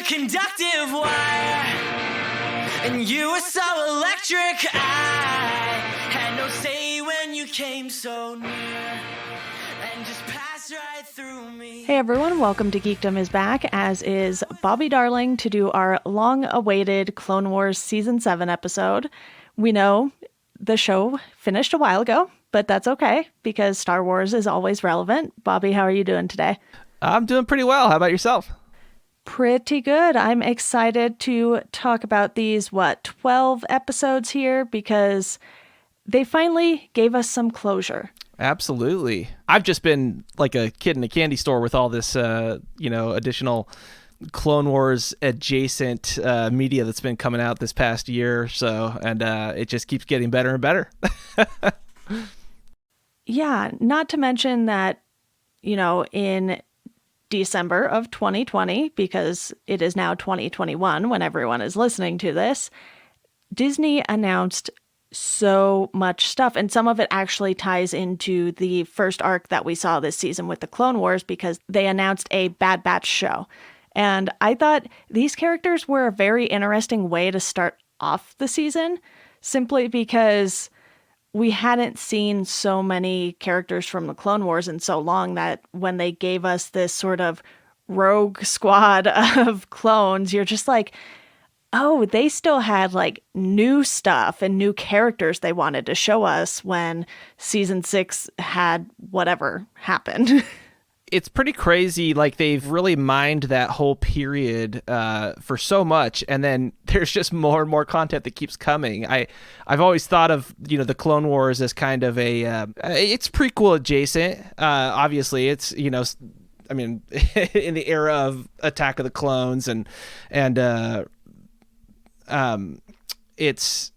a conductive wire, and you were so electric. I had no say when you came so near, and just passed right through me. Hey everyone, welcome to Geekdom is back, as is Bobby Darling, to do our long-awaited Clone Wars Season 7 episode. We know the show finished a while ago, but that's okay, because Star Wars is always relevant. Bobby, how are you doing today? I'm doing pretty well. How about yourself? Pretty good. I'm excited to talk about these, 12 episodes here, because they finally gave us some closure. Absolutely. I've just been like a kid in a candy store with all this, additional Clone Wars adjacent media that's been coming out this past year or so, and it just keeps getting better and better. Yeah, not to mention that, in December of 2020, because it is now 2021 when everyone is listening to this, Disney announced so much stuff, and some of it actually ties into the first arc that we saw this season with the Clone Wars, because they announced a Bad Batch show. And I thought these characters were a very interesting way to start off the season, simply because we hadn't seen so many characters from the Clone Wars in so long that when they gave us this sort of rogue squad of clones, you're just like, oh, they still had like new stuff and new characters they wanted to show us when season 6 had whatever happened. It's pretty crazy. Like, they've really mined that whole period for so much, and then there's just more and more content that keeps coming. I've always thought of the Clone Wars as kind of a it's prequel adjacent. Obviously, it's in the era of Attack of the Clones, and it's,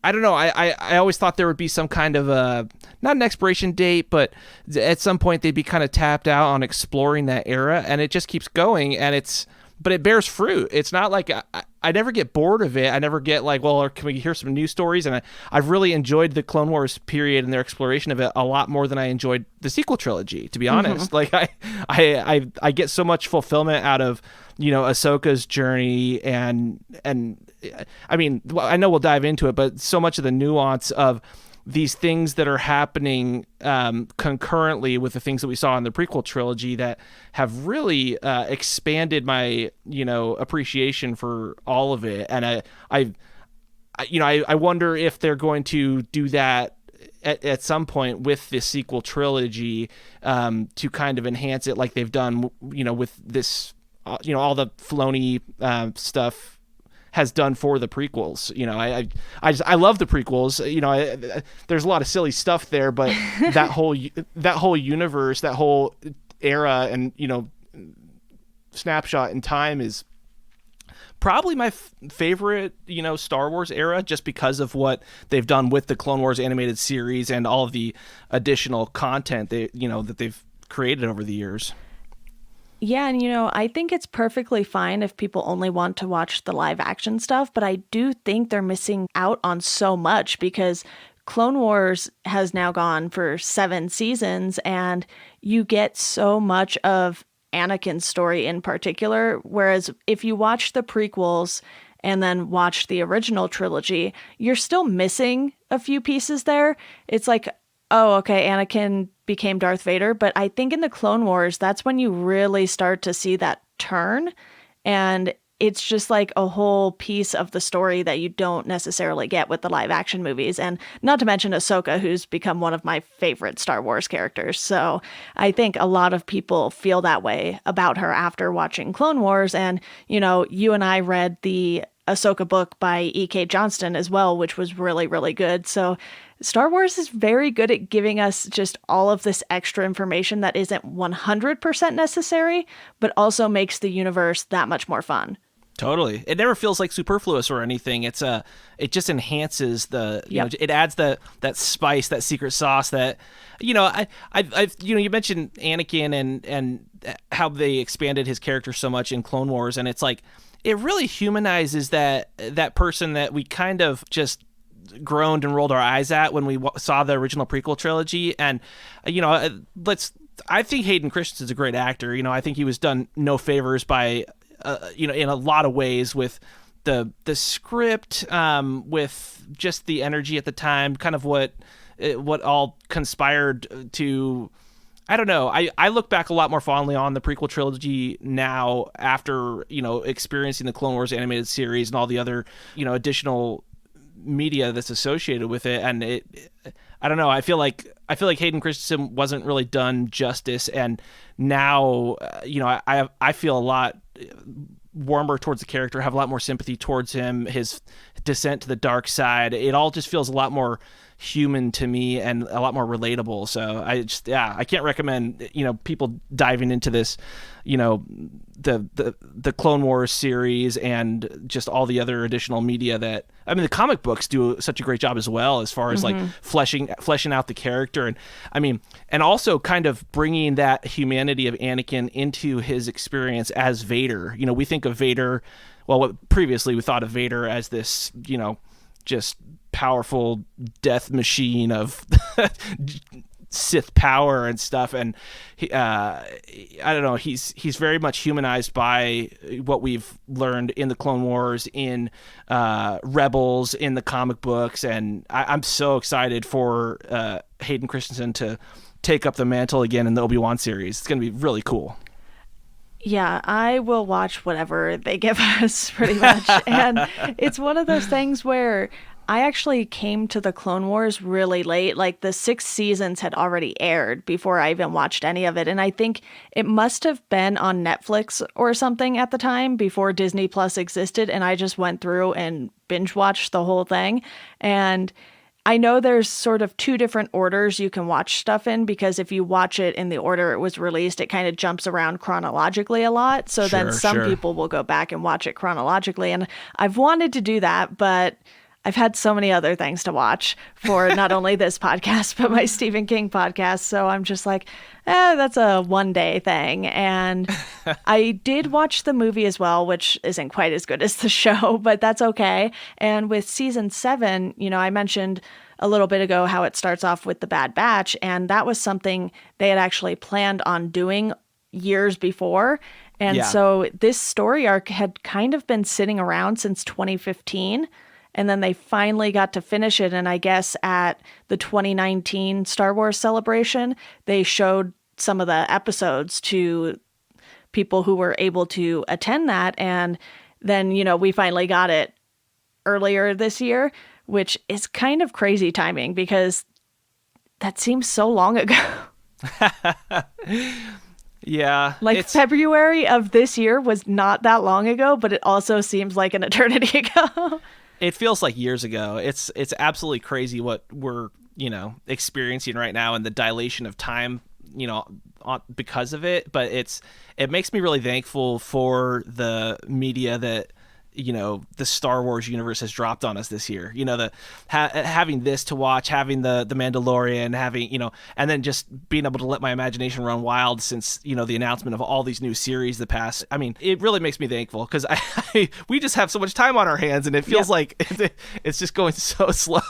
I don't know. I always thought there would be some kind of not an expiration date, but at some point they'd be kind of tapped out on exploring that era, and it just keeps going, but it bears fruit. It's not like I never get bored of it. I never get like, well, can we hear some new stories? And I've really enjoyed the Clone Wars period and their exploration of it a lot more than I enjoyed the sequel trilogy, to be honest. Like, I get so much fulfillment out of Ahsoka's journey, and I mean, I know we'll dive into it, but so much of the nuance of these things that are happening concurrently with the things that we saw in the prequel trilogy that have really expanded my appreciation for all of it. And I wonder if they're going to do that at some point with this sequel trilogy to kind of enhance it, like they've done with this all the Filoni stuff has done for the prequels. I love the prequels. There's a lot of silly stuff there, but that whole universe, that whole era, and snapshot in time is probably my favorite Star Wars era, just because of what they've done with the Clone Wars animated series and all of the additional content that they've created over the years. Yeah, and I think it's perfectly fine if people only want to watch the live action stuff, but I do think they're missing out on so much, because Clone Wars has now gone for 7 seasons, and you get so much of Anakin's story in particular, whereas if you watch the prequels and then watch the original trilogy, you're still missing a few pieces there. It's like, oh, okay, Anakin became Darth Vader, but I think in the Clone Wars, that's when you really start to see that turn, and it's just like a whole piece of the story that you don't necessarily get with the live action movies, and not to mention Ahsoka, who's become one of my favorite Star Wars characters. So I think a lot of people feel that way about her after watching Clone Wars, and you and I read the Ahsoka book by E.K. Johnston as well, which was really, really good. So Star Wars is very good at giving us just all of this extra information that isn't 100% necessary, but also makes the universe that much more fun. Totally. It never feels like superfluous or anything. It just enhances it adds that spice, that secret sauce that, you mentioned Anakin and how they expanded his character so much in Clone Wars. And it's like, it really humanizes that person that we kind of just groaned and rolled our eyes at when we saw the original prequel trilogy. And I think Hayden Christensen's a great actor. I think he was done no favors by in a lot of ways with the script, with just the energy at the time, kind of what all conspired to. I don't know. I look back a lot more fondly on the prequel trilogy now after, experiencing the Clone Wars animated series and all the other, additional media that's associated with it. And I don't know. I feel like Hayden Christensen wasn't really done justice. And now, I feel a lot warmer towards the character, have a lot more sympathy towards him, his descent to the dark side. It all just feels a lot more human to me and a lot more relatable. So I can't recommend, people diving into this, the Clone Wars series and just all the other additional media that, the comic books do such a great job as well, as far as like fleshing out the character. And also kind of bringing that humanity of Anakin into his experience as Vader. We think of Vader, previously we thought of Vader as this, just powerful death machine of Sith power and stuff, and I don't know, he's very much humanized by what we've learned in the Clone Wars, in Rebels, in the comic books, and I'm so excited for Hayden Christensen to take up the mantle again in the Obi-Wan series. It's going to be really cool. Yeah, I will watch whatever they give us, pretty much. And it's one of those things where I actually came to the Clone Wars really late. Like the 6 seasons had already aired before I even watched any of it. And I think it must have been on Netflix or something at the time before Disney Plus existed. And I just went through and binge watched the whole thing. And I know there's sort of 2 different orders you can watch stuff in, because if you watch it in the order it was released, it kind of jumps around chronologically a lot. So then some people will go back and watch it chronologically. And I've wanted to do that, but I've had so many other things to watch for not only this podcast, but my Stephen King podcast. So I'm just like, that's a one-day thing. And I did watch the movie as well, which isn't quite as good as the show, but that's okay. And with season 7, I mentioned a little bit ago how it starts off with the Bad Batch, and that was something they had actually planned on doing years before. And so this story arc had kind of been sitting around since 2015. And then they finally got to finish it. And I guess at the 2019 Star Wars celebration, they showed some of the episodes to people who were able to attend that. And then, we finally got it earlier this year, which is kind of crazy timing because that seems so long ago. Yeah. February of this year was not that long ago, but it also seems like an eternity ago. It feels like years ago. It's absolutely crazy what we're, experiencing right now, and the dilation of time, because of it. But it makes me really thankful for the media that, the Star Wars universe has dropped on us this year. Having this to watch, having the Mandalorian, having, and then just being able to let my imagination run wild since, the announcement of all these new series the past. It really makes me thankful because we just have so much time on our hands, and it feels like it's just going so slow.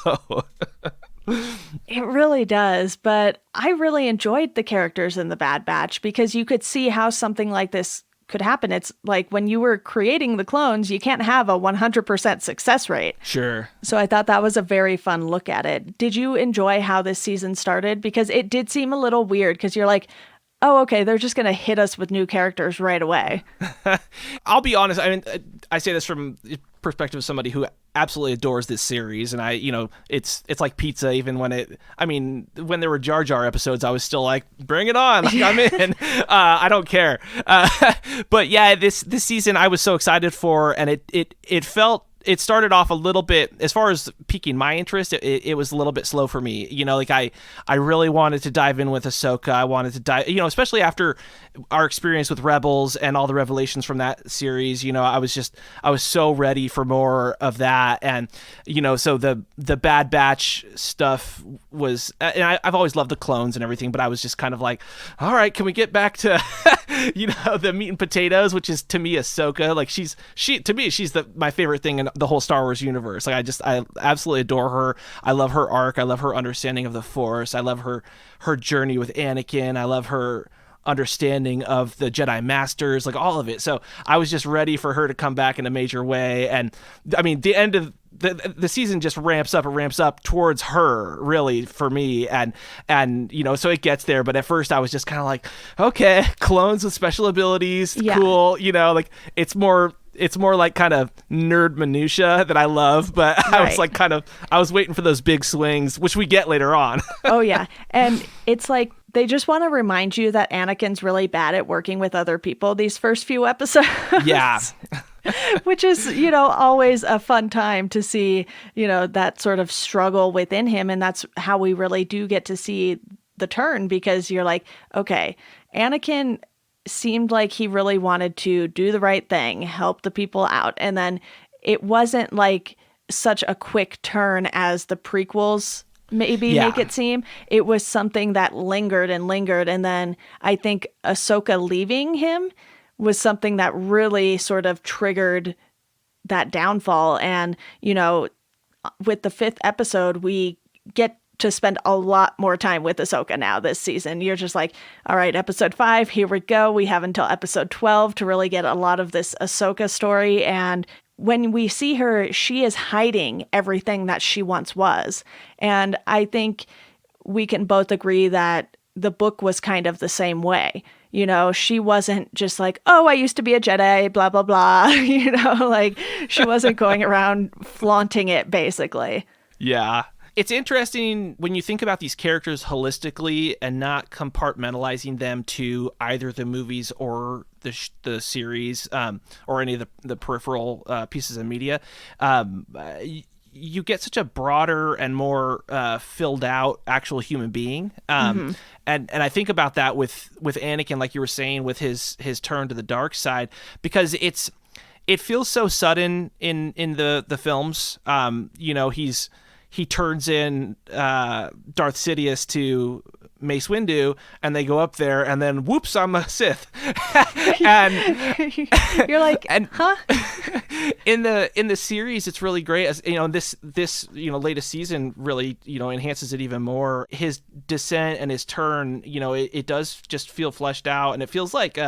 It really does, but I really enjoyed the characters in the Bad Batch because you could see how something like this could happen. It's like when you were creating the clones, you can't have a 100% success rate. Sure. So I thought that was a very fun look at it. Did you enjoy how this season started? Because it did seem a little weird because you're like, oh, okay, they're just going to hit us with new characters right away. I'll be honest. I say this from the perspective of somebody who absolutely adores this series, and it's like pizza. Even when when there were Jar Jar episodes, I was still like, bring it on, like, I'm in. I don't care. But yeah, this season I was so excited for, and it felt. It started off a little bit, as far as piquing my interest, it was a little bit slow for me. I really wanted to dive in with Ahsoka. I wanted to dive, especially after our experience with Rebels and all the revelations from that series. I was so ready for more of that. And, so the Bad Batch stuff was, and I've always loved the clones and everything, but I was just kind of like, all right, can we get back to, the meat and potatoes, which is to me Ahsoka. Like she's my favorite thing in the whole Star Wars universe. Like I absolutely adore her. I love her arc. I love her understanding of the Force. I love her journey with Anakin. I love her understanding of the Jedi Masters, like all of it. So I was just ready for her to come back in a major way. And I mean, the end of the season just ramps up towards her, really, for me. And so it gets there. But at first I was just kind of like, okay, clones with special abilities, cool. Like it's more like kind of nerd minutia that I love, but I was like I was waiting for those big swings, which we get later on. Oh yeah. And it's like, they just want to remind you that Anakin's really bad at working with other people these first few episodes. Yeah. Which is, always a fun time to see, that sort of struggle within him. And that's how we really do get to see the turn, because you're like, okay, Anakin seemed like he really wanted to do the right thing, help the people out. And then it wasn't like such a quick turn as the prequels make it seem. It was something that lingered. And then I think Ahsoka leaving him was something that really sort of triggered that downfall. And, with the 5th episode, we get to spend a lot more time with Ahsoka now this season. You're just like, all right, episode 5, here we go. We have until episode 12 to really get a lot of this Ahsoka story. And when we see her, she is hiding everything that she once was. And I think we can both agree that the book was kind of the same way. She wasn't just like, oh, I used to be a Jedi, blah, blah, blah. Like she wasn't going around flaunting it, basically. Yeah. It's interesting when you think about these characters holistically and not compartmentalizing them to either the movies or the series or any of the peripheral pieces of media. You get such a broader and more filled out actual human being. And I think about that with Anakin, like you were saying, with his turn to the dark side, because it feels so sudden in the films. He turns in Darth Sidious to Mace Windu, and they go up there, and then whoops, I'm a Sith. And you're like, huh? In the series, it's really great. As this latest season really enhances it even more. His descent and his turn, it does just feel fleshed out, and it feels like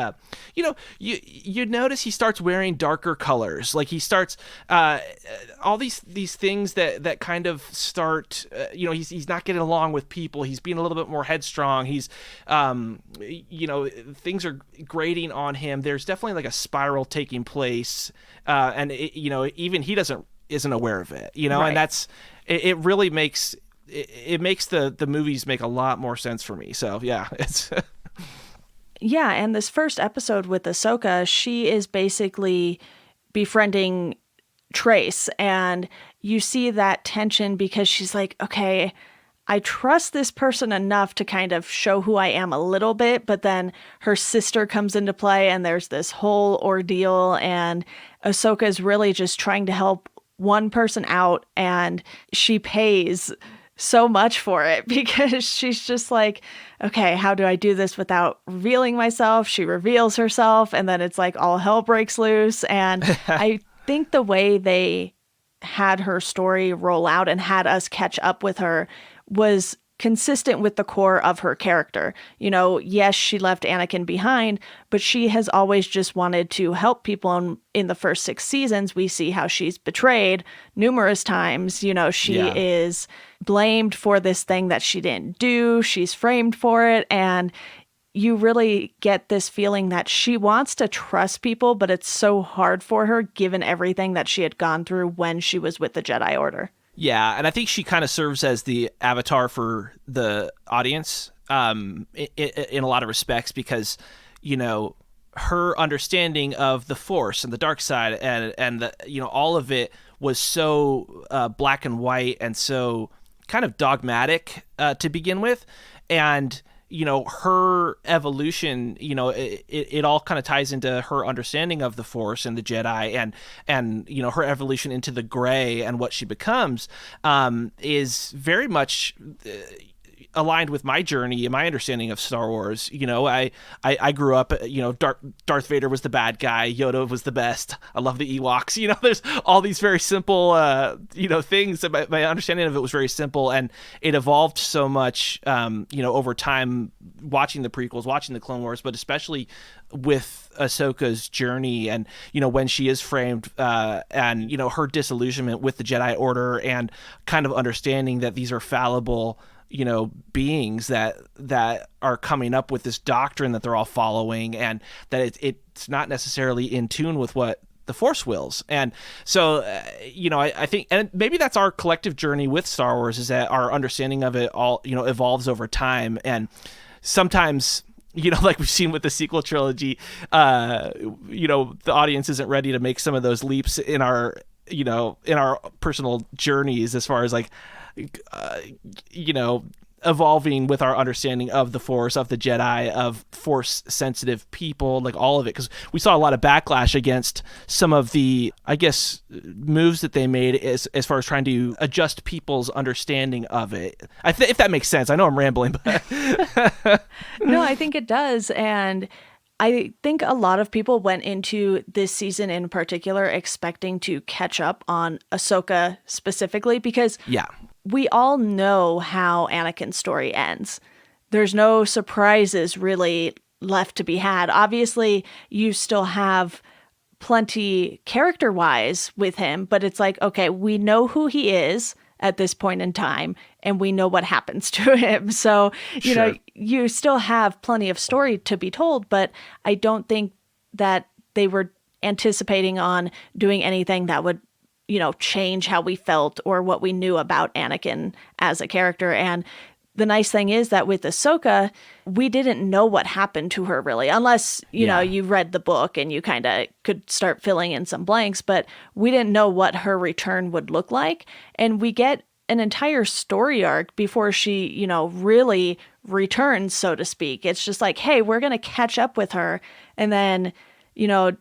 you notice he starts wearing darker colors. Like he starts all these things that kind of start. He's not getting along with people. He's being a little bit more headstrong. He's things are grating on him. There's definitely like a spiral taking place, and even he isn't aware of it. Right. And that's it. Really makes it makes the movies make a lot more sense for me. So yeah, it's. Yeah, and this first episode with Ahsoka, she is basically befriending Trace, and you see that tension because she's like, okay, I trust this person enough to kind of show who I am a little bit, but then her sister comes into play and there's this whole ordeal, and Ahsoka is really just trying to help one person out, and she pays so much for it because she's just like, okay, how do I do this without revealing myself? She reveals herself, and then it's like all hell breaks loose. And I think the way they had her story roll out and had us catch up with her was consistent with the core of her character. Yes, she left Anakin behind, but she has always just wanted to help people. And in the first 6 seasons, we see how she's betrayed numerous times. She is blamed for this thing that she didn't do. She's framed for it. And you really get this feeling that she wants to trust people, but it's so hard for her given everything that she had gone through when she was with the Jedi Order. Yeah, and I think she kind of serves as the avatar for the audience in a lot of respects, because, her understanding of the Force and the dark side and the, all of it was so black and white and so kind of dogmatic to begin with. And her evolution, it all kind of ties into her understanding of the Force and the Jedi, and her evolution into the gray and what she becomes is very much aligned with my journey and my understanding of Star Wars. You know, I grew up, you know, Darth Vader was the bad guy, Yoda was the best. I love the Ewoks. You know, there's all these very simple, you know, things. That my understanding of it was very simple, and it evolved so much, you know, over time, watching the prequels, watching the Clone Wars, but especially with Ahsoka's journey, and you know, when she is framed, and you know, her disillusionment with the Jedi Order, and kind of understanding that these are fallible, you know, beings that are coming up with this doctrine that they're all following, and that it's not necessarily in tune with what the Force wills. And so, you know, I think, and maybe that's our collective journey with Star Wars, is that our understanding of it all, you know, evolves over time. And sometimes, you know, like we've seen with the sequel trilogy, you know, the audience isn't ready to make some of those leaps in our, you know, in our personal journeys, as far as like, you know, evolving with our understanding of the Force, of the Jedi, of Force sensitive people, like all of it. Because we saw a lot of backlash against some of the, I guess, moves that they made as far as trying to adjust people's understanding of it. If that makes sense. I know I'm rambling, but No, I think it does. And I think a lot of people went into this season in particular expecting to catch up on Ahsoka specifically, because yeah, we all know how Anakin's story ends. There's no surprises really left to be had. Obviously, you still have plenty character-wise with him, but it's like, okay, we know who he is at this point in time, and we know what happens to him. So, you know, you still have plenty of story to be told, but I don't think that they were anticipating on doing anything that would, you know, change how we felt or what we knew about Anakin as a character. And the nice thing is that with Ahsoka, we didn't know what happened to her really, unless, you know, you read the book and you kind of could start filling in some blanks, but we didn't know what her return would look like. And we get an entire story arc before she, you know, really returns, so to speak. It's just like, hey, we're going to catch up with her. And then, you know,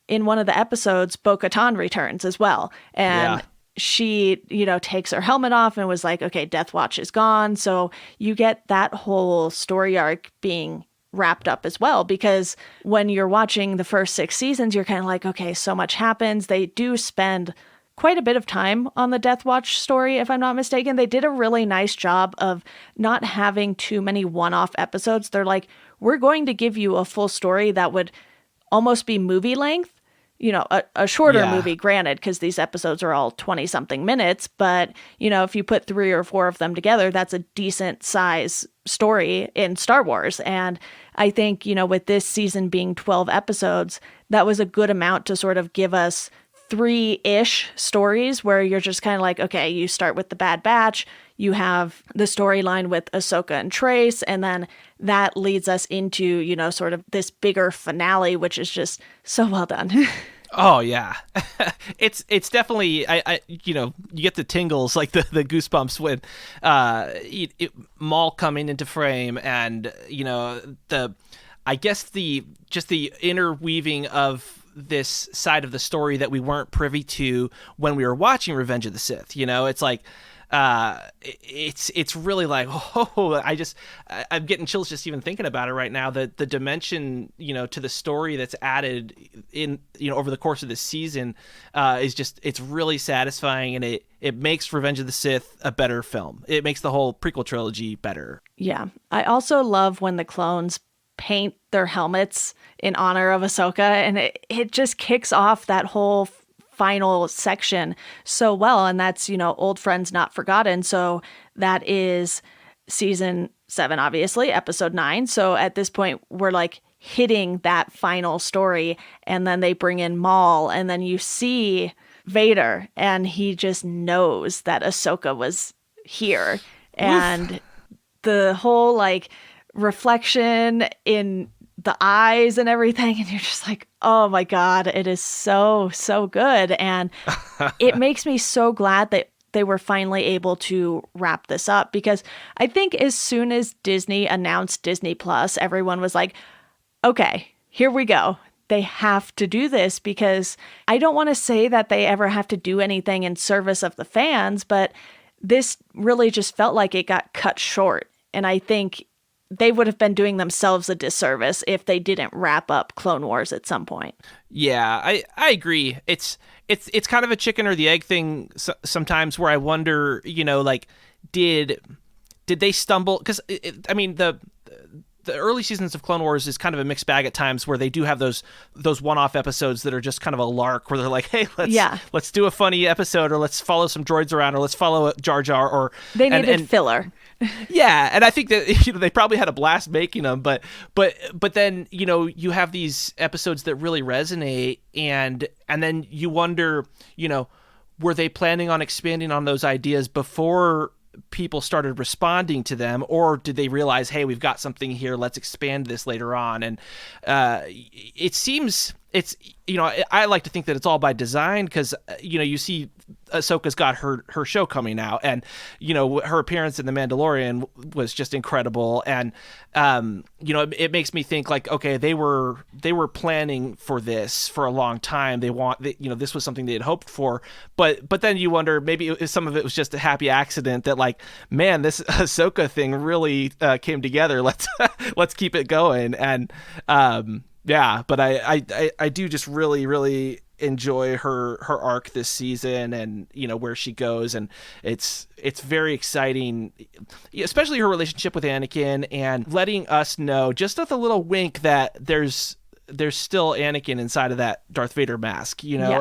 in one of the episodes, Bo-Katan returns as well. And she, you know, takes her helmet off and was like, okay, Death Watch is gone. So you get that whole story arc being wrapped up as well, because when you're watching the first 6 seasons, you're kind of like, okay, so much happens. They do spend quite a bit of time on the Death Watch story, if I'm not mistaken. They did a really nice job of not having too many one-off episodes. They're like, we're going to give you a full story that would almost be movie length, you know, a shorter movie, granted, because these episodes are all 20-something minutes. But, you know, if you put 3 or 4 of them together, that's a decent size story in Star Wars. And I think, you know, with this season being 12 episodes, that was a good amount to sort of give us 3-ish stories where you're just kind of like, okay, you start with the Bad Batch, you have the storyline with Ahsoka and Trace, and then that leads us into, you know, sort of this bigger finale, which is just so well done. Oh yeah, it's definitely, I you know, you get the tingles, like the goosebumps when Maul coming into frame, and you know, I guess the interweaving of this side of the story that we weren't privy to when we were watching Revenge of the Sith. You know, it's like it's really like, oh, I'm getting chills just even thinking about it right now. The dimension, you know, to the story that's added in, you know, over the course of this season is just, it's really satisfying, and it makes Revenge of the Sith a better film. It makes the whole prequel trilogy better. Yeah. I also love when the clones paint their helmets in honor of Ahsoka, and it just kicks off that whole final section so well. And that's, you know, Old Friends Not Forgotten. So that is season 7, obviously, episode 9. So at this point, we're like hitting that final story, and then they bring in Maul, and then you see Vader, and he just knows that Ahsoka was here. And the whole like reflection in the eyes and everything, and you're just like, oh my God, it is so good. And it makes me so glad that they were finally able to wrap this up, because I think as soon as Disney announced Disney Plus, everyone was like, okay, here we go. They have to do this, because I don't want to say that they ever have to do anything in service of the fans, but this really just felt like it got cut short And I think they would have been doing themselves a disservice if they didn't wrap up Clone Wars at some point. Yeah, I agree. It's kind of a chicken or the egg thing sometimes, where I wonder, like, did they stumble? Because I mean, the early seasons of Clone Wars is kind of a mixed bag at times, where they do have those one-off episodes that are just kind of a lark, where they're like, hey, let's do a funny episode, or let's follow some droids around, or let's follow Jar Jar, or they needed filler. Yeah, and I think that they probably had a blast making them, but then you have these episodes that really resonate, and then you wonder, were they planning on expanding on those ideas before people started responding to them, or did they realize, hey, we've got something here, let's expand this later on? And it seems I like to think that it's all by design, because you see Ahsoka's got her show coming out, and her appearance in The Mandalorian was just incredible, and it makes me think, like, okay, they were planning for this for a long time. This was something they had hoped for, but then you wonder, maybe some of it was just a happy accident that, like, man, this Ahsoka thing really came together. Let's keep it going. And yeah, but I do just really, really enjoy her arc this season, and where she goes, and it's very exciting, especially her relationship with Anakin, and letting us know just with a little wink that there's still Anakin inside of that Darth Vader mask, Yeah.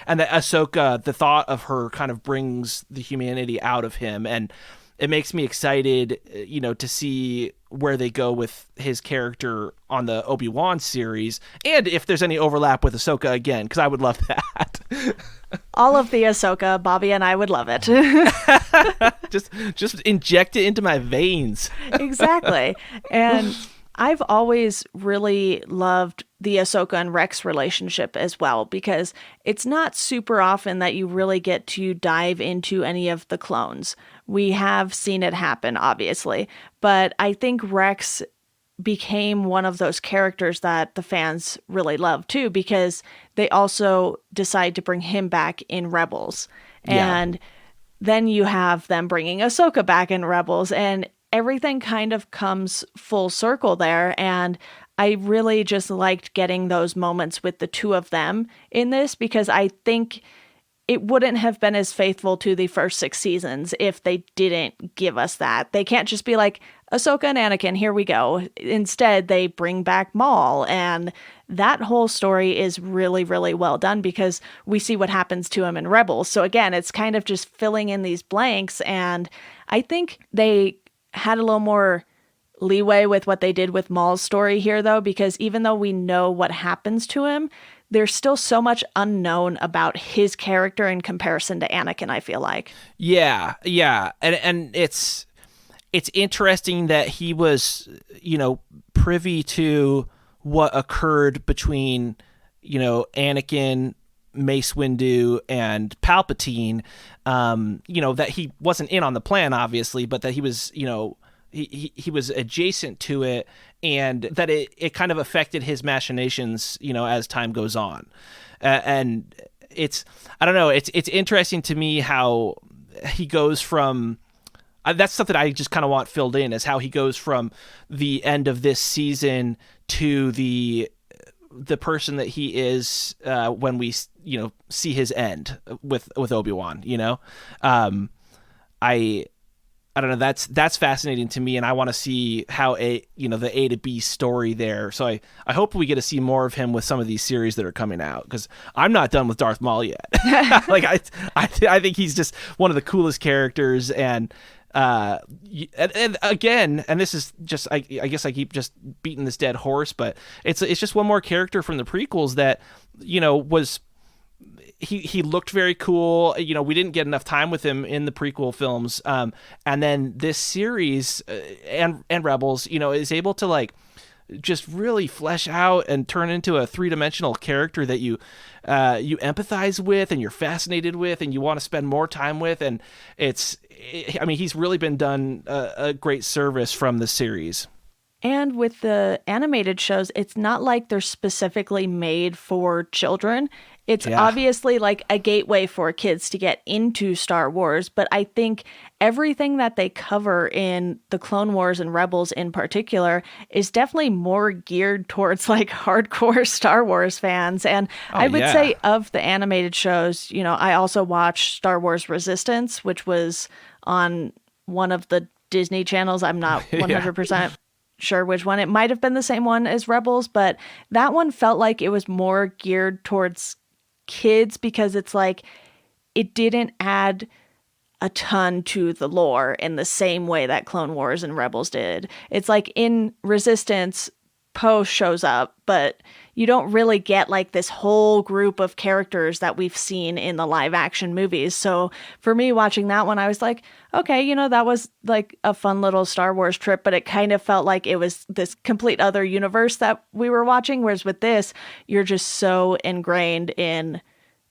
and that Ahsoka, the thought of her kind of brings the humanity out of him, and it makes me excited, to see where they go with his character on the Obi-Wan series, and if there's any overlap with Ahsoka again, because I would love that. All of the Ahsoka, Bobby and I would love it. just inject it into my veins. Exactly. And I've always really loved the Ahsoka and Rex relationship as well, because it's not super often that you really get to dive into any of the clones. We have seen it happen, obviously, but I think Rex became one of those characters that the fans really love too, because they also decide to bring him back in Rebels. Yeah. And then you have them bringing Ahsoka back in Rebels, and everything kind of comes full circle there. And I really just liked getting those moments with the two of them in this, because I think it wouldn't have been as faithful to the first 6 seasons if they didn't give us that. They can't just be like, Ahsoka and Anakin, here we go. Instead, they bring back Maul, and that whole story is really, really well done, because we see what happens to him in Rebels. So again, it's kind of just filling in these blanks, and I think they had a little more leeway with what they did with Maul's story here, though, because even though we know what happens to him, there's still so much unknown about his character in comparison to Anakin, I feel like. Yeah. And it's interesting that he was, privy to what occurred between, Anakin, Mace Windu, and Palpatine, that he wasn't in on the plan, obviously, but that he was, he was adjacent to it, and that it kind of affected his machinations, as time goes on. And I don't know, it's interesting to me how he goes from, that's something I just kind of want filled in, is how he goes from the end of this season to the person that he is when we see his end with Obi-Wan. I don't know, that's fascinating to me, and I want to see how the A to B story there. So I hope we get to see more of him with some of these series that are coming out, because I'm not done with Darth Maul yet. Like I think he's just one of the coolest characters, and again, and this is just I guess I keep just beating this dead horse, but it's just one more character from the prequels that was. He looked very cool. We didn't get enough time with him in the prequel films. And then this series and Rebels, is able to like just really flesh out and turn into a 3-dimensional character that you empathize with, and you're fascinated with, and you want to spend more time with. And he's really been done a great service from the series. And with the animated shows, it's not like they're specifically made for children. It's obviously like a gateway for kids to get into Star Wars, but I think everything that they cover in the Clone Wars and Rebels in particular is definitely more geared towards like hardcore Star Wars fans. And I would say of the animated shows, you know, I also watched Star Wars Resistance, which was on one of the Disney channels. I'm not 100% sure which one. It might have been the same one as Rebels, but that one felt like it was more geared towards kids because it's like it didn't add a ton to the lore in the same way that Clone Wars and Rebels did. It's like in Resistance, Poe shows up, but you don't really get like this whole group of characters that we've seen in the live action movies. So for me watching that one, I was like, okay, you know, that was like a fun little Star Wars trip, but it kind of felt like it was this complete other universe that we were watching. Whereas with this, you're just so ingrained in,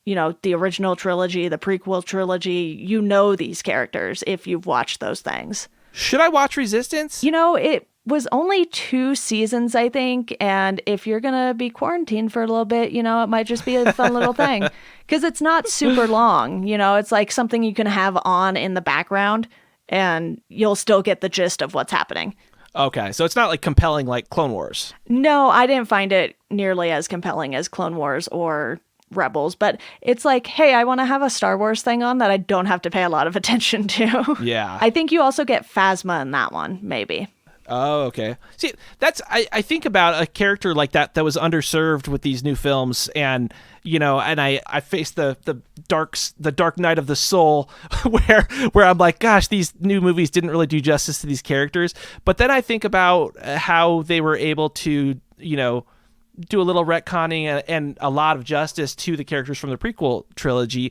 you know, the original trilogy, the prequel trilogy. You know these characters if you've watched those things. Should I watch Resistance? You know, it was only 2 seasons, I think. And if you're going to be quarantined for a little bit, you know, it might just be a fun little thing. Because it's not super long. You know, it's like something you can have on in the background and you'll still get the gist of what's happening. Okay, so it's not like compelling like Clone Wars. No, I didn't find it nearly as compelling as Clone Wars or Rebels, but it's like, hey, I want to have a Star Wars thing on that I don't have to pay a lot of attention to. Yeah. I think you also get Phasma in that one, maybe. Oh, okay. See, that's I think about a character like that was underserved with these new films, and you know, and I face the dark night of the soul, where I'm like, gosh, these new movies didn't really do justice to these characters. But then I think about how they were able to, you know, do a little retconning and a lot of justice to the characters from the prequel trilogy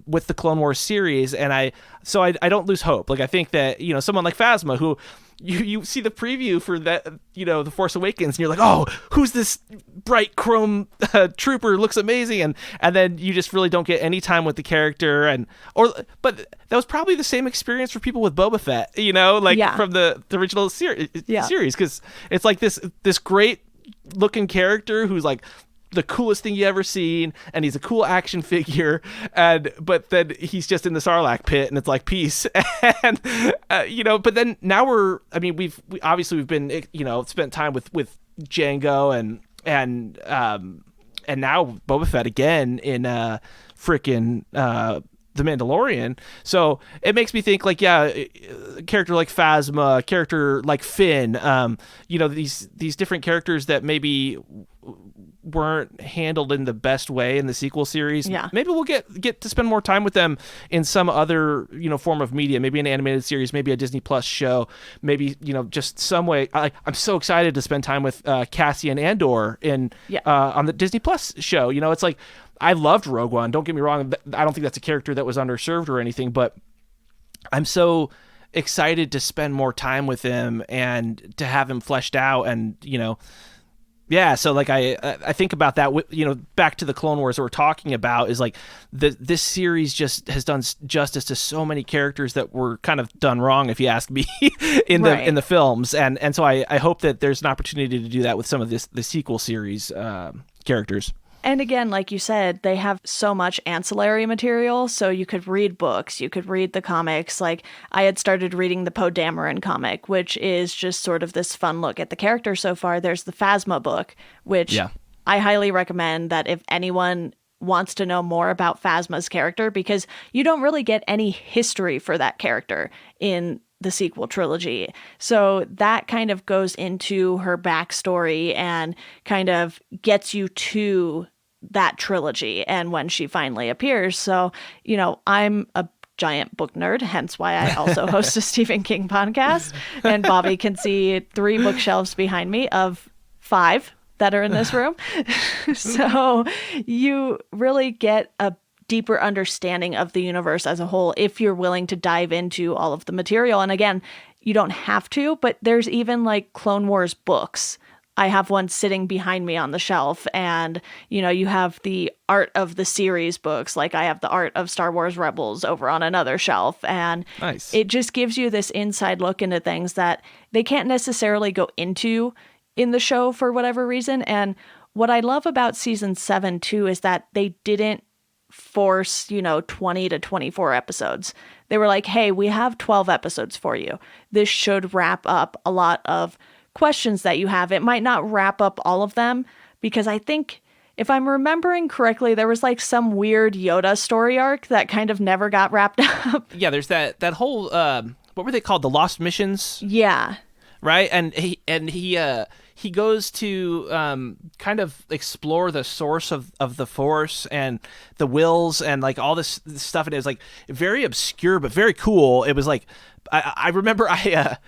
with the Clone Wars series, and I don't lose hope. Like I think that, you know, someone like Phasma, who you see the preview for that, you know, The Force Awakens, and you're like, oh, who's this bright chrome trooper? Looks amazing, and then you just really don't get any time with the character, but that was probably the same experience for people with Boba Fett, you know, like from the original series, because it's like this great looking character who's like the coolest thing you ever seen, and he's a cool action figure, but then he's just in the Sarlacc pit, and it's like peace. And you know, but then now we've been, you know, spent time with Django and now Boba Fett again in frickin' The Mandalorian. So it makes me think like, a character like Phasma, a character like Finn, you know, these different characters that maybe weren't handled in the best way in the sequel series. Yeah. Maybe we'll get to spend more time with them in some other, you know, form of media, maybe an animated series, maybe a Disney Plus show, maybe, you know, just some way. I'm so excited to spend time with Cassian Andor on the Disney Plus show. You know, it's like, I loved Rogue One. Don't get me wrong. I don't think that's a character that was underserved or anything, but I'm so excited to spend more time with him and to have him fleshed out. And, you know, so like I think about that, you know, back to the Clone Wars that we're talking about, is like this series just has done justice to so many characters that were kind of done wrong, if you ask me, in the films. And so I hope that there's an opportunity to do that with some of the sequel series characters. And again, like you said, they have so much ancillary material, so you could read books, you could read the comics. Like, I had started reading the Poe Dameron comic, which is just sort of this fun look at the character so far. There's the Phasma book, which I highly recommend that if anyone wants to know more about Phasma's character, because you don't really get any history for that character in the sequel trilogy. So that kind of goes into her backstory and kind of gets you to that trilogy and when she finally appears. So, you know, I'm a giant book nerd, hence why I also host a Stephen King podcast. And Bobby can see 3 bookshelves behind me of 5 that are in this room. So you really get a deeper understanding of the universe as a whole if you're willing to dive into all of the material. And again, you don't have to, but there's even like Clone Wars books I have one sitting behind me on the shelf, and you have the art of the series books, like I have the art of Star Wars Rebels over on another shelf, and Nice. it just gives you this inside look into things that they can't necessarily go into in the show for whatever reason. And what I love about season 7 too is that they didn't force 20 to 24 episodes. They were like, hey, we have 12 episodes for you. This should wrap up a lot of questions that you have. It might not wrap up all of them, because I think, if I'm remembering correctly, there was like some weird Yoda story arc that kind of never got wrapped up. Yeah, there's that whole what were they called? The Lost Missions? Yeah. Right? And he goes to kind of explore the source of the Force and the wills and like all this stuff, and it was like very obscure but very cool. It was like I remember I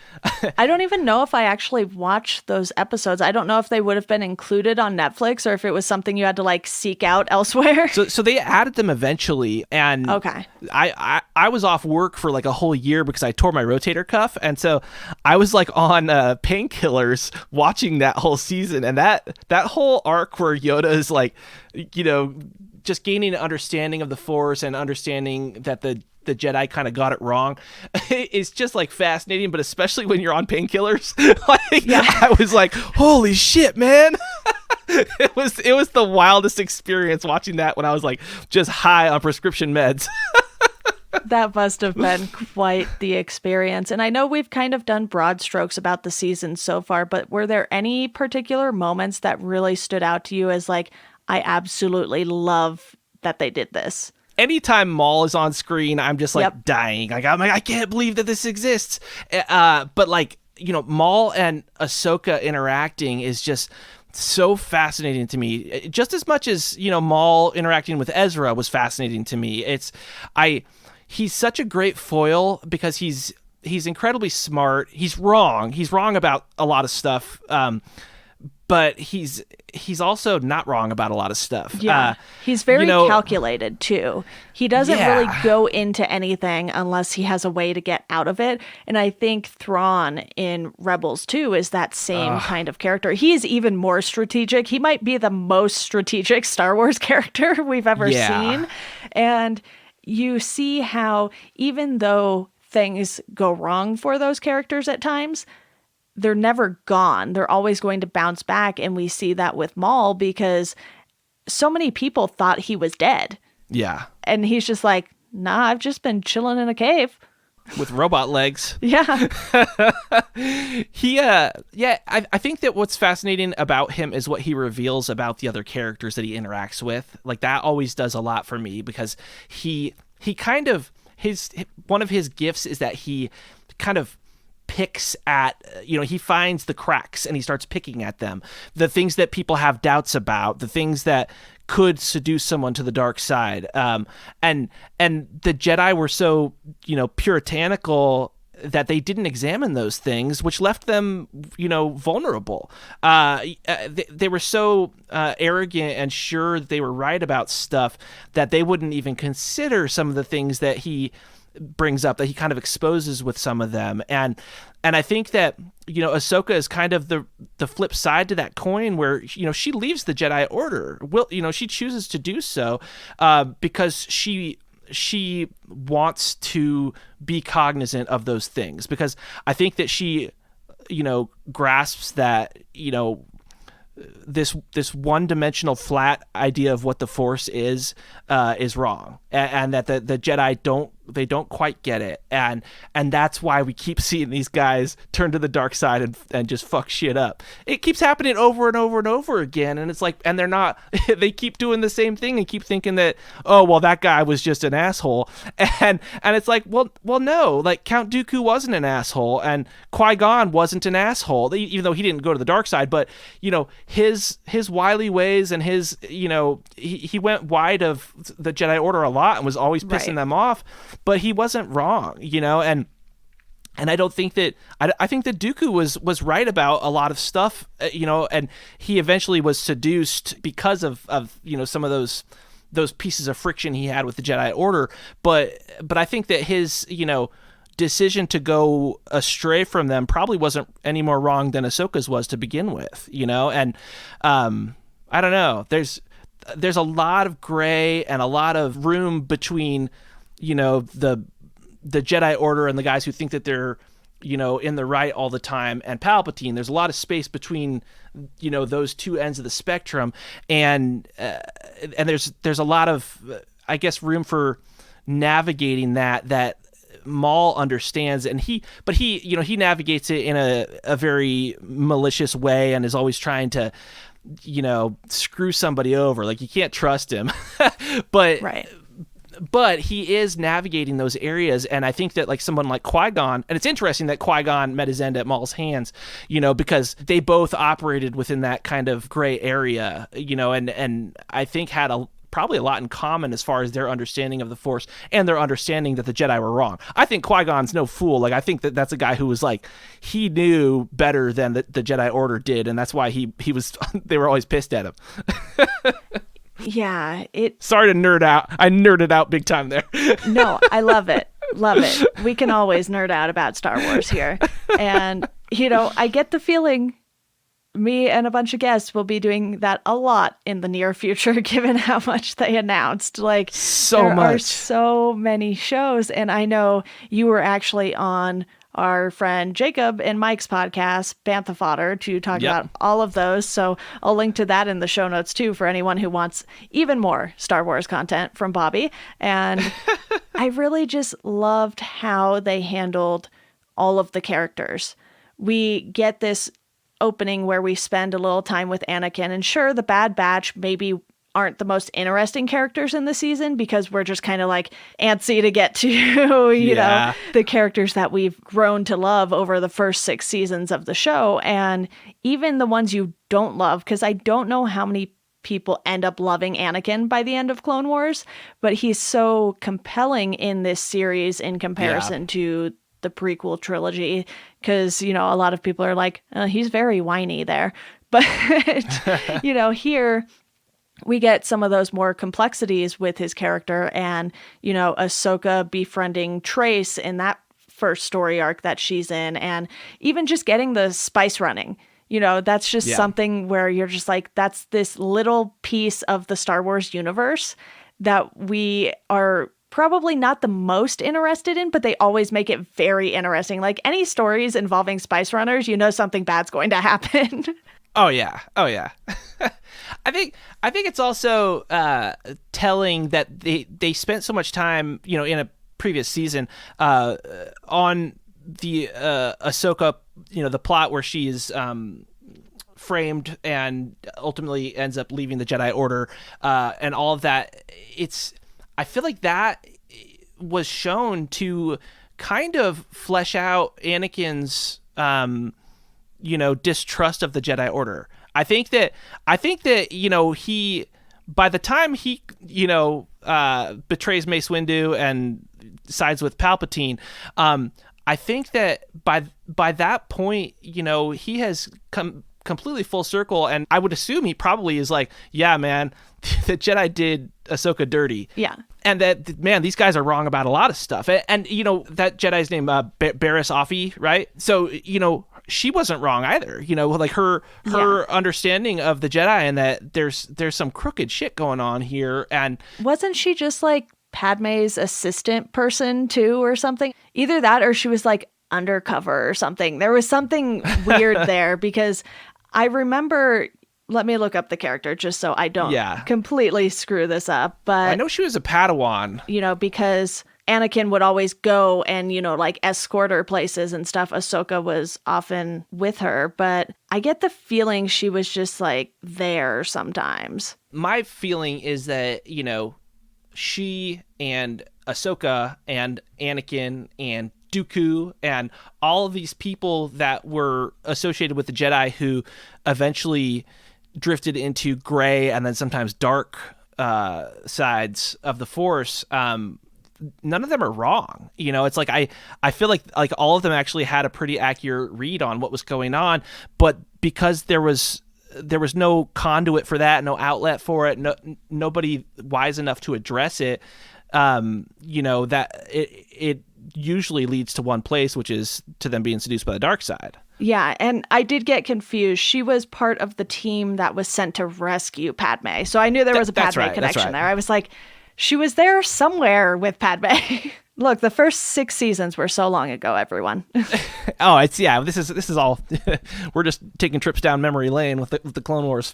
don't even know if I actually watched those episodes. I don't know if they would have been included on Netflix or if it was something you had to like seek out elsewhere. So they added them eventually, and okay. I was off work for like a whole year because I tore my rotator cuff, and so I was like on painkillers watching that whole season, and that whole arc where Yoda is like, just gaining an understanding of the Force and understanding that the Jedi kind of got it wrong. It's just like fascinating, but especially when you're on painkillers. I was like, holy shit, man. It was the wildest experience watching that when I was like just high on prescription meds. That must have been quite the experience. And I know we've kind of done broad strokes about the season so far, but were there any particular moments that really stood out to you as like, I absolutely love that they did this? Anytime Maul is on screen, I'm just like dying. Like I'm like, I can't believe that this exists. But like, Maul and Ahsoka interacting is just so fascinating to me. Just as much as, Maul interacting with Ezra was fascinating to me. He's such a great foil because he's incredibly smart. He's wrong. He's wrong about a lot of stuff. But he's also not wrong about a lot of stuff. Yeah, he's very calculated too. He doesn't really go into anything unless he has a way to get out of it. And I think Thrawn in Rebels 2 is that same kind of character. He's even more strategic. He might be the most strategic Star Wars character we've ever seen. And you see how even though things go wrong for those characters at times, they're never gone. They're always going to bounce back. And we see that with Maul because so many people thought he was dead. Yeah. And he's just like, nah, I've just been chilling in a cave. With robot legs. Yeah. I think that what's fascinating about him is what he reveals about the other characters that he interacts with. Like that always does a lot for me because he kind of, one of his gifts is that he kind of picks at, he finds the cracks and he starts picking at them, the things that people have doubts about, the things that could seduce someone to the dark side. And the Jedi were so, puritanical that they didn't examine those things, which left them, vulnerable. They were so arrogant and sure that they were right about stuff that they wouldn't even consider some of the things that he brings up, that he kind of exposes with some of them. And I think that, Ahsoka is kind of the flip side to that coin where, she leaves the Jedi Order. She chooses to do so because she wants to be cognizant of those things, because I think that she, grasps that, this one-dimensional flat idea of what the Force is wrong, and that the Jedi don't quite get it, and that's why we keep seeing these guys turn to the dark side and just fuck shit up. It keeps happening over and over and over again, and it's like, and they're not, they keep doing the same thing and keep thinking that, oh well, that guy was just an asshole, and it's like, well no, like Count Dooku wasn't an asshole, and Qui-Gon wasn't an asshole, even though he didn't go to the dark side, but his wily ways and his, he went wide of the Jedi Order a lot and was always pissing them off, but he wasn't wrong, and I don't think that, I think that Dooku was right about a lot of stuff, and he eventually was seduced because of some of those pieces of friction he had with the Jedi Order, but I think that his, decision to go astray from them probably wasn't any more wrong than Ahsoka's was to begin with, and I don't know, there's a lot of gray and a lot of room between the Jedi Order and the guys who think that they're in the right all the time, and Palpatine. There's a lot of space between those two ends of the spectrum, and there's a lot of I guess room for navigating that Maul understands, and he navigates it in a very malicious way and is always trying to screw somebody over. Like, you can't trust him. but right. But he is navigating those areas, and I think that like someone like Qui-Gon, and it's interesting that Qui-Gon met his end at Maul's hands, because they both operated within that kind of gray area, and I think had probably a lot in common as far as their understanding of the Force and their understanding that the Jedi were wrong. I think Qui-Gon's no fool. Like, I think that that's a guy who was like, he knew better than the Jedi Order did, and that's why he was. They were always pissed at him. Yeah, Sorry to nerd out. I nerded out big time there. No, I love it. Love it. We can always nerd out about Star Wars here. And, I get the feeling me and a bunch of guests will be doing that a lot in the near future, given how much they announced. Like, there are so many shows. And I know you were actually on our friend Jacob and Mike's podcast, Bantha Fodder, to talk about all of those. So I'll link to that in the show notes too, for anyone who wants even more Star Wars content from Bobby. And I really just loved how they handled all of the characters. We get this opening where we spend a little time with Anakin, and sure, the Bad Batch maybe aren't the most interesting characters in the season because we're just kind of like antsy to get to, you know, the characters that we've grown to love over the first 6 seasons of the show. And even the ones you don't love, because I don't know how many people end up loving Anakin by the end of Clone Wars, but he's so compelling in this series in comparison to the prequel trilogy, because, you know, a lot of people are like, he's very whiny there. But, you know, here we get some of those more complexities with his character, and, you know, Ahsoka befriending Trace in that first story arc that she's in, and even just getting the spice running. You know, that's just something where you're just like, that's this little piece of the Star Wars universe that we are probably not the most interested in, but they always make it very interesting. Like, any stories involving spice runners, you know something bad's going to happen. Oh yeah. I think it's also telling that they spent so much time, you know, in a previous season on the Ahsoka, you know, the plot where she is framed and ultimately ends up leaving the Jedi Order, and all of that. I feel like that was shown to kind of flesh out Anakin's you know, distrust of the Jedi Order. I think that, you know, he, by the time he, you know, betrays Mace Windu and sides with Palpatine, I think that by that point, you know, he has come completely full circle, and I would assume he probably is like, yeah, man, the Jedi did Ahsoka dirty. Yeah. And that, man, these guys are wrong about a lot of stuff. And you know, that Jedi's name, Barriss Offee, right? So, you know, she wasn't wrong either. You know, like her understanding of the Jedi, and that there's some crooked shit going on here. And wasn't she just like Padme's assistant person too, or something? Either that, or she was like undercover or something. There was something weird there, because I remember, let me look up the character just so I don't completely screw this up. But I know she was a Padawan. You know, because Anakin would always go and, you know, like escort her places and stuff. Ahsoka was often with her, but I get the feeling she was just like there sometimes. My feeling is that, you know, she and Ahsoka and Anakin and Dooku and all of these people that were associated with the Jedi who eventually drifted into gray and then sometimes dark sides of the Force, none of them are wrong. You know, it's like I feel like all of them actually had a pretty accurate read on what was going on, but because there was no conduit for that, no outlet for it, nobody wise enough to address it, you know, that it usually leads to one place, which is to them being seduced by the dark side. Yeah, and I did get confused. She was part of the team that was sent to rescue Padme. So I knew there was a Padme connection there. I was like, she was there somewhere with Padme. Look, the first 6 seasons were so long ago, everyone. This is all we're just taking trips down memory lane with the Clone Wars.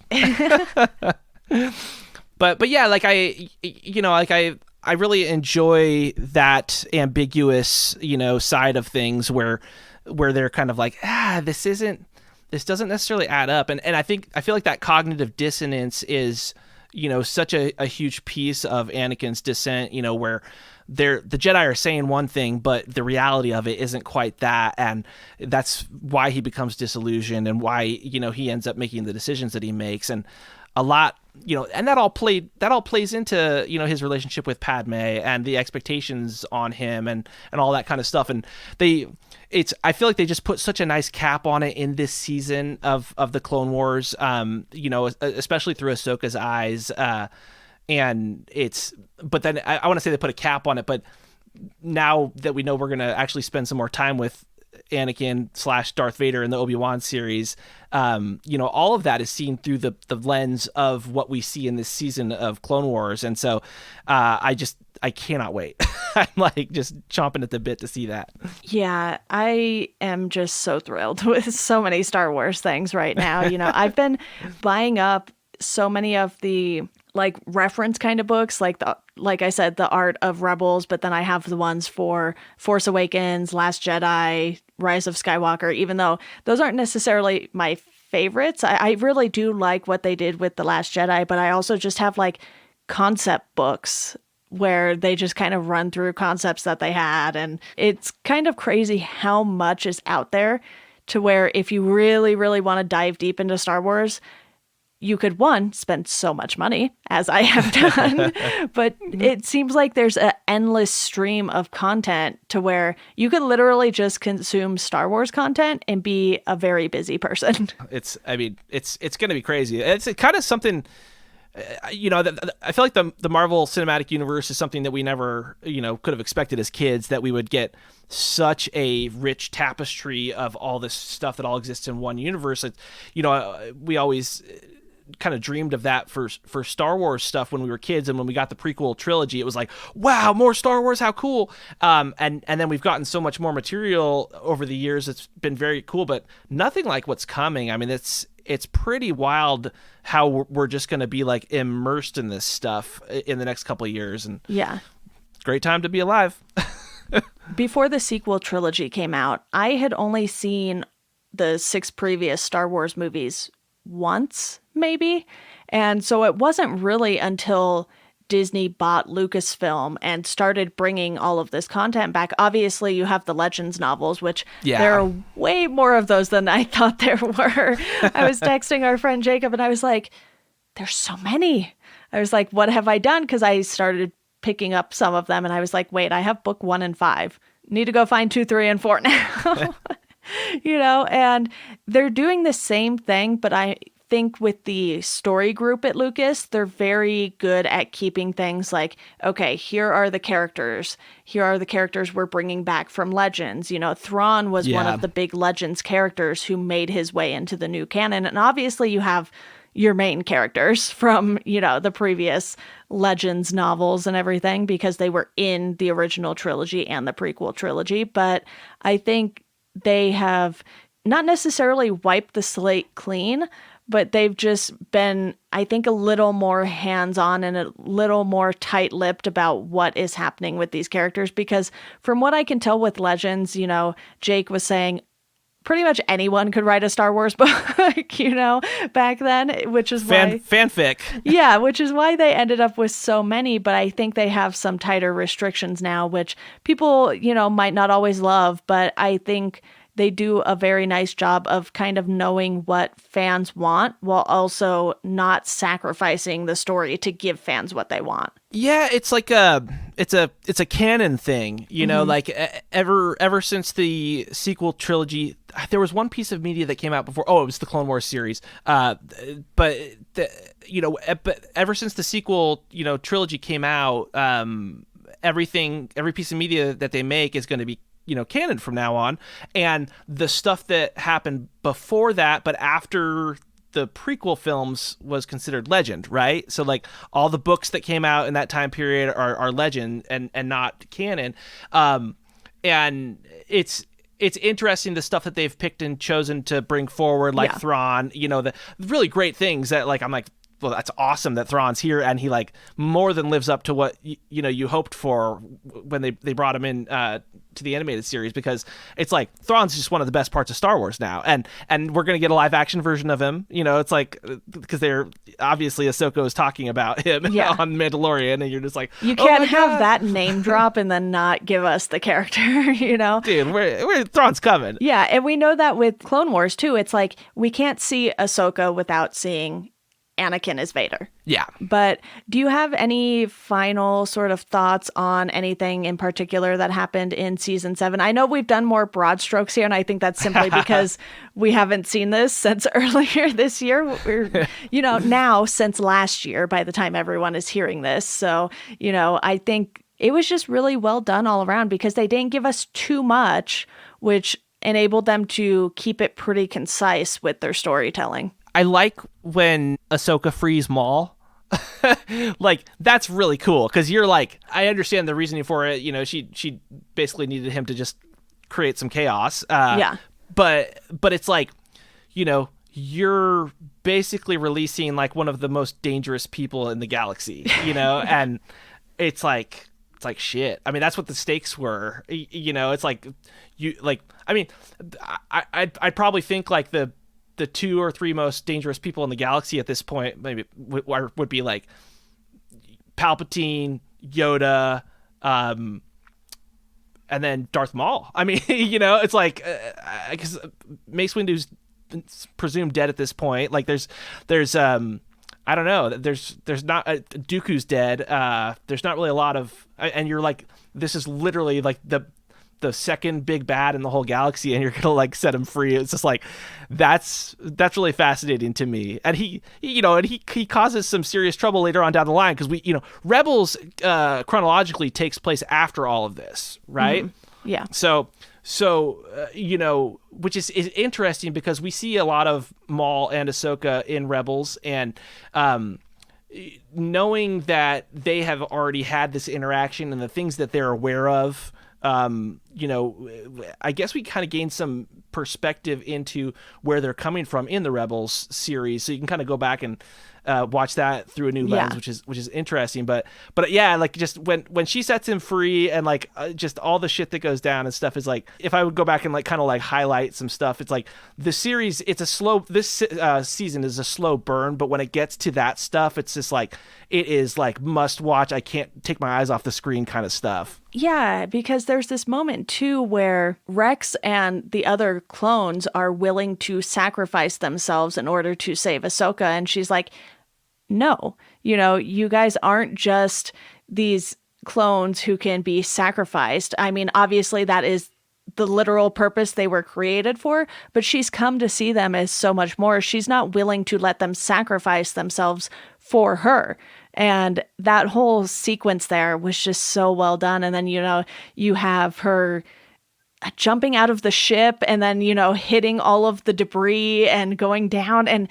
But yeah, like I really enjoy that ambiguous, side of things where they're kind of like, this doesn't necessarily add up. And I feel like that cognitive dissonance is, such a huge piece of Anakin's descent, where the Jedi are saying one thing, but the reality of it isn't quite that. And that's why he becomes disillusioned and why, he ends up making the decisions that he makes. And a lot, and that all plays into, his relationship with Padme and the expectations on him and all that kind of stuff. And I feel like they just put such a nice cap on it in this season of the Clone Wars, especially through Ahsoka's eyes. But then I want to say they put a cap on it, but now that we know we're going to actually spend some more time with Anakin / Darth Vader in the Obi-Wan series, all of that is seen through the lens of what we see in this season of Clone Wars. And so I cannot wait. I'm like just chomping at the bit to see that. Yeah, I am just so thrilled with so many Star Wars things right now. I've been buying up so many of the like reference kind of books, like I said, the Art of Rebels, but then I have the ones for Force Awakens, Last Jedi, Rise of Skywalker, even though those aren't necessarily my favorites. I really do like what they did with The Last Jedi, but I also just have like concept books where they just kind of run through concepts that they had. And it's kind of crazy how much is out there to where if you really, really want to dive deep into Star Wars, you could, one, spend so much money, as I have done, but it seems like there's an endless stream of content to where you could literally just consume Star Wars content and be a very busy person. It's going to be crazy. It's kind of something, I feel like the Marvel Cinematic Universe is something that we never, could have expected as kids, that we would get such a rich tapestry of all this stuff that all exists in one universe. We always kind of dreamed of that for Star Wars stuff when we were kids, and when we got the prequel trilogy, it was like, wow, more Star Wars, how cool. And then we've gotten so much more material over the years. It's been very cool, but nothing like what's coming. I mean, it's pretty wild how we're just going to be like immersed in this stuff in the next couple of years. And yeah, it's a great time to be alive. Before the sequel trilogy came out, I had only seen the 6 previous Star Wars movies once, maybe. And so it wasn't really until Disney bought Lucasfilm and started bringing all of this content back. Obviously, you have the Legends novels, which there are way more of those than I thought there were. I was texting our friend Jacob and I was like, there's so many. I was like, what have I done? Because I started picking up some of them and I was like, wait, I have book 1 and 5. Need to go find 2, 3, and 4 now. And they're doing the same thing, but I think with the story group at Lucas, they're very good at keeping things like, okay, here are the characters. Here are the characters we're bringing back from Legends. Thrawn was one of the big Legends characters who made his way into the new canon. And obviously you have your main characters from, the previous Legends novels and everything, because they were in the original trilogy and the prequel trilogy. But I think they have not necessarily wiped the slate clean, but they've just been, I think, a little more hands-on and a little more tight-lipped about what is happening with these characters. Because from what I can tell with Legends, Jake was saying pretty much anyone could write a Star Wars book, back then, which is why... Fanfic. Yeah, which is why they ended up with so many, but I think they have some tighter restrictions now, which people, might not always love, but I think they do a very nice job of kind of knowing what fans want while also not sacrificing the story to give fans what they want. Yeah, it's like it's a canon thing, like ever since the sequel trilogy, there was one piece of media that came out before. Oh, it was the Clone Wars series. But ever since the sequel, trilogy came out, every piece of media that they make is going to be, canon from now on. And the stuff that happened before that, but after the prequel films, was considered legend, right? So like all the books that came out in that time period are legend and not canon. And it's interesting, the stuff that they've picked and chosen to bring forward, like Thrawn, the really great things that, like, I'm like, well, that's awesome that Thrawn's here, and he like more than lives up to what you hoped for when they brought him in to the animated series, because it's like Thrawn's just one of the best parts of Star Wars now, and we're gonna get a live action version of him. It's like, because they're obviously Ahsoka is talking about him on Mandalorian, and you're just like, you can't have that name drop and then not give us the character, Dude, we're Thrawn's coming. Yeah, and we know that with Clone Wars too. It's like we can't see Ahsoka without seeing Anakin as Vader. Yeah. But do you have any final sort of thoughts on anything in particular that happened in season 7? I know we've done more broad strokes here, and I think that's simply because we haven't seen this since earlier this year. We're, now since last year by the time everyone is hearing this. So, I think it was just really well done all around, because they didn't give us too much, which enabled them to keep it pretty concise with their storytelling. I like when Ahsoka frees Maul. Like, that's really cool, because you're like, I understand the reasoning for it. She basically needed him to just create some chaos. But it's like, you're basically releasing like one of the most dangerous people in the galaxy, and it's like shit. I mean, that's what the stakes were. It's like I'd probably think like the 2 or 3 most dangerous people in the galaxy at this point maybe would be like Palpatine, Yoda, and then Darth Maul. I mean, it's like, because Mace Windu's presumed dead at this point. Like there's I don't know, there's not Dooku's dead. There's not really a lot of, and you're like, this is literally like the second big bad in the whole galaxy, and you're gonna like set him free. It's just like, that's really fascinating to me. And he causes some serious trouble later on down the line, because Rebels chronologically takes place after all of this, right? Mm-hmm. Yeah. So which is interesting, because we see a lot of Maul and Ahsoka in Rebels, and knowing that they have already had this interaction and the things that they're aware of, I guess we kind of gain some perspective into where they're coming from in the Rebels series. So you can kind of go back and watch that through a new lens, which is interesting. But yeah, like just when she sets him free, and like just all the shit that goes down and stuff, is like, if I would go back and like kind of like highlight some stuff, it's like the series, this season is a slow burn, but when it gets to that stuff, it's just like, it is like must watch. I can't take my eyes off the screen kind of stuff. Yeah, because there's this moment too where Rex and the other clones are willing to sacrifice themselves in order to save Ahsoka, and she's like, no, you guys aren't just these clones who can be sacrificed. I mean, obviously that is the literal purpose they were created for, but she's come to see them as so much more. She's not willing to let them sacrifice themselves for her. And that whole sequence there was just so well done. And then, you have her jumping out of the ship and then, hitting all of the debris and going down. And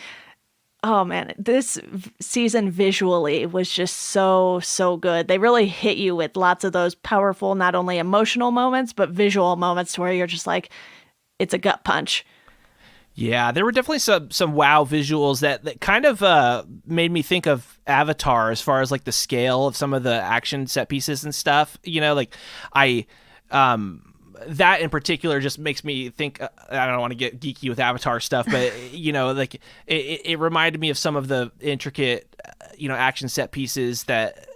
oh man, this season visually was just so, so good. They really hit you with lots of those powerful, not only emotional moments, but visual moments where you're just like, it's a gut punch. Yeah, there were definitely some wow visuals that kind of made me think of Avatar, as far as like the scale of some of the action set pieces and stuff. Like that in particular just makes me think, I don't want to get geeky with Avatar stuff, but like it reminded me of some of the intricate action set pieces that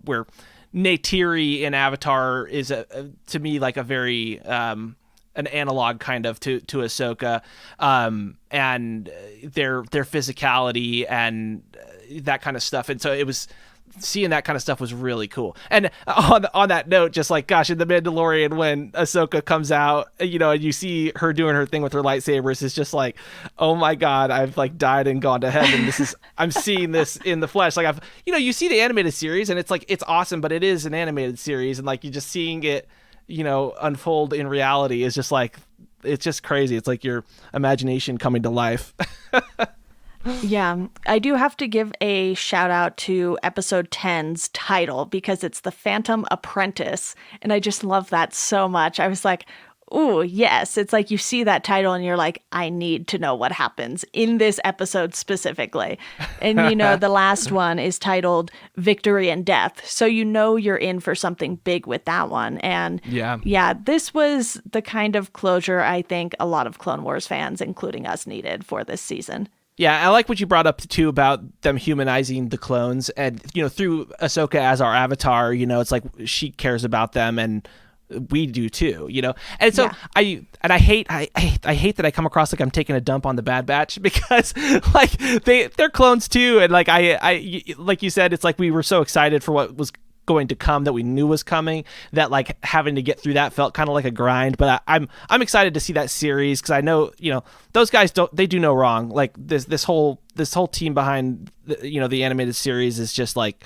where Neytiri in Avatar is to me like a very an analog kind of to Ahsoka, and their physicality and that kind of stuff. And so it was seeing that kind of stuff was really cool. And on that note, just like, gosh, in The Mandalorian, when Ahsoka comes out, and you see her doing her thing with her lightsabers, it's just like, oh my God, I've like died and gone to heaven. I'm seeing this in the flesh. Like you see the animated series and it's like, it's awesome, but it is an animated series. And like, you just seeing it, unfold in reality is just like, it's just crazy. It's like your imagination coming to life. Yeah, I do have to give a shout out to episode 10's title because it's the Phantom Apprentice. And I just love that so much. I was like, ooh, yes. It's like you see that title and you're like, I need to know what happens in this episode specifically. And the last one is titled Victory and Death. So you're in for something big with that one. And yeah, this was the kind of closure I think a lot of Clone Wars fans, including us, needed for this season. Yeah, I like what you brought up too about them humanizing the clones, and through Ahsoka as our avatar, it's like she cares about them, and we do too, And so I hate that I come across like I'm taking a dump on the Bad Batch because like they're clones too, and like I like you said, it's like we were so excited for what was going to come that we knew was coming that like having to get through that felt kind of like a grind. But I'm excited to see that series because I know those guys they do no wrong. Like this whole team behind the animated series is just like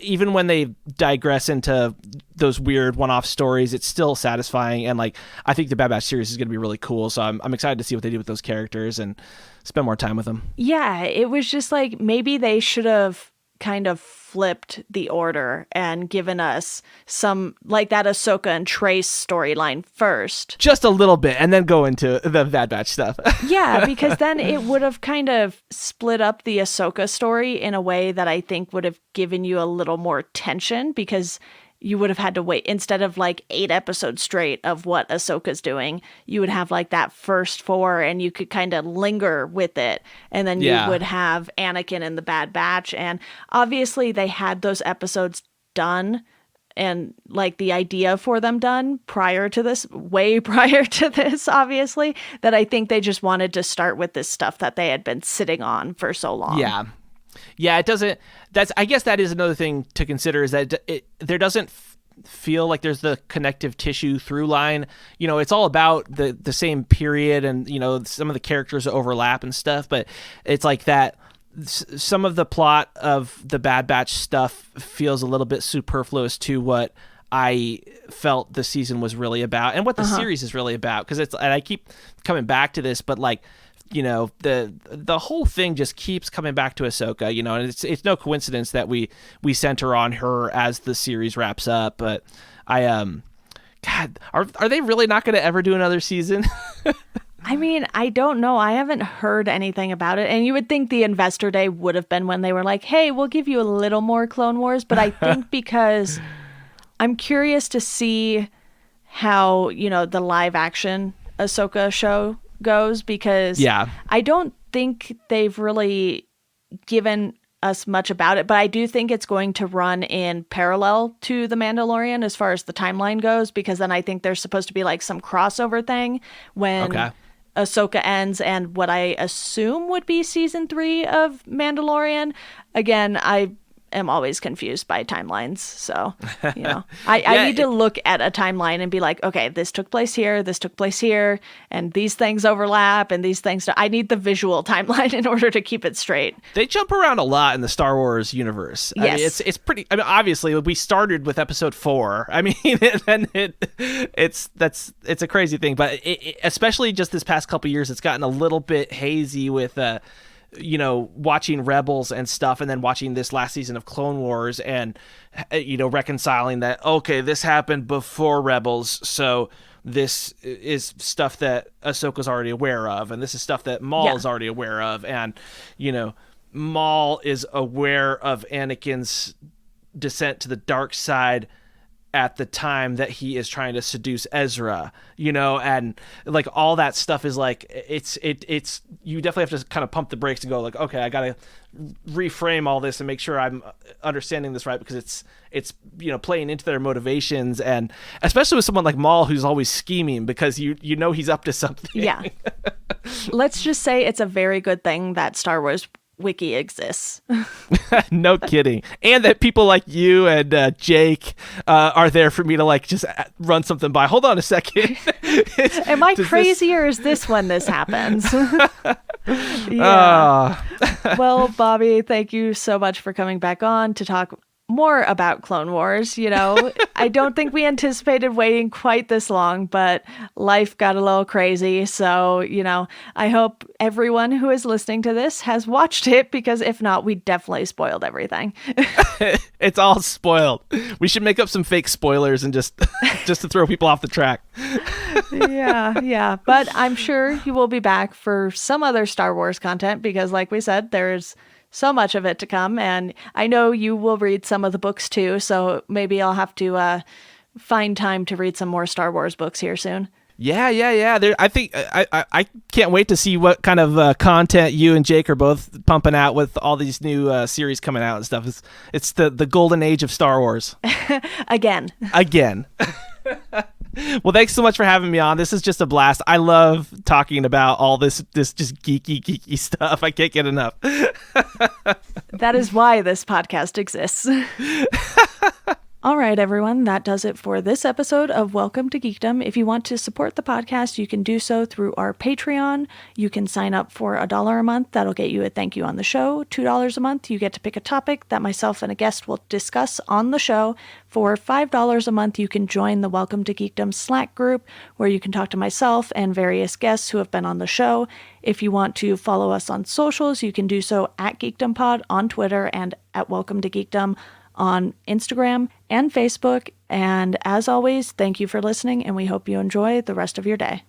even when they digress into those weird one-off stories, it's still satisfying. And like I think the Bad Batch series is going to be really cool. So I'm excited to see what they do with those characters and spend more time with them. Yeah, it was just like maybe they should have kind of flipped the order and given us some like that Ahsoka and Trace storyline first. Just a little bit and then go into the Bad Batch stuff. Yeah, because then it would have kind of split up the Ahsoka story in a way that I think would have given you a little more tension because you would have had to wait instead of like 8 episodes straight of what Ahsoka's doing. You would have like that first 4 and you could kind of linger with it. And then you would have Anakin and the Bad Batch. And obviously they had those episodes done and like the idea for them done way prior to this, obviously, that I think they just wanted to start with this stuff that they had been sitting on for so long. Yeah, it doesn't. I guess that is another thing to consider is that there doesn't feel like there's the connective tissue through line. It's all about the same period and, some of the characters overlap and stuff. But it's like that some of the plot of the Bad Batch stuff feels a little bit superfluous to what I felt the season was really about and what the series is really about. Because and I keep coming back to this, but like, the whole thing just keeps coming back to Ahsoka, and it's no coincidence that we center on her as the series wraps up. But God, are they really not going to ever do another season? I mean, I don't know. I haven't heard anything about it. And you would think the Investor Day would have been when they were like, hey, we'll give you a little more Clone Wars. But I think because I'm curious to see how, the live action Ahsoka show goes because I don't think they've really given us much about it, but I do think it's going to run in parallel to The Mandalorian as far as the timeline goes, because then I think there's supposed to be like some crossover thing when Ahsoka ends and what I assume would be season 3 of Mandalorian. Again, I am always confused by timelines. So, I need to look at a timeline and be like, okay, this took place here, and these things overlap, and these things. I need the visual timeline in order to keep it straight. They jump around a lot in the Star Wars universe. Yes. I mean, it's pretty. I mean, obviously, we started with episode 4. I mean, and it's a crazy thing, but especially just this past couple years, it's gotten a little bit hazy with watching Rebels and stuff, and then watching this last season of Clone Wars and, reconciling that, okay, this happened before Rebels, so this is stuff that Ahsoka's already aware of, and this is stuff that Maul is already aware of, and, Maul is aware of Anakin's descent to the dark side at the time that he is trying to seduce Ezra, and like all that stuff is like, it's you definitely have to kind of pump the brakes and go like, okay, I got to reframe all this and make sure I'm understanding this right, because it's playing into their motivations, and especially with someone like Maul who's always scheming because he's up to something. Yeah. Let's just say it's a very good thing that Star Wars wiki exists. No kidding. And that people like you and Jake are there for me to like just run something by. Hold on a second. Am I crazy or is this when this happens? Yeah. Well, Bobby, thank you so much for coming back on to talk more about Clone Wars. You know, I don't think we anticipated waiting quite this long, but life got a little crazy. So, you know, I hope everyone who is listening to this has watched it, because if not, we definitely spoiled everything. It's all spoiled. We should make up some fake spoilers and just to throw people off the track. Yeah. But I'm sure you will be back for some other Star Wars content, because like we said, there's so much of it to come. And I know you will read some of the books too. So maybe I'll have to find time to read some more Star Wars books here soon. Yeah. I think I can't wait to see what kind of content you and Jake are both pumping out with all these new series coming out and stuff. It's the golden age of Star Wars. Again. Well, thanks so much for having me on. This is just a blast. I love talking about all this just geeky stuff. I can't get enough. That is why this podcast exists. All right, everyone, that does it for this episode of Welcome to Geekdom. If you want to support the podcast, you can do so through our Patreon. You can sign up for $1 a month. That'll get you a thank you on the show. $2 a month, you get to pick a topic that myself and a guest will discuss on the show. For $5 a month, you can join the Welcome to Geekdom Slack group, where you can talk to myself and various guests who have been on the show. If you want to follow us on socials, you can do so at GeekdomPod on Twitter and at Welcome to Geekdom on Instagram and Facebook. And as always, thank you for listening, and we hope you enjoy the rest of your day.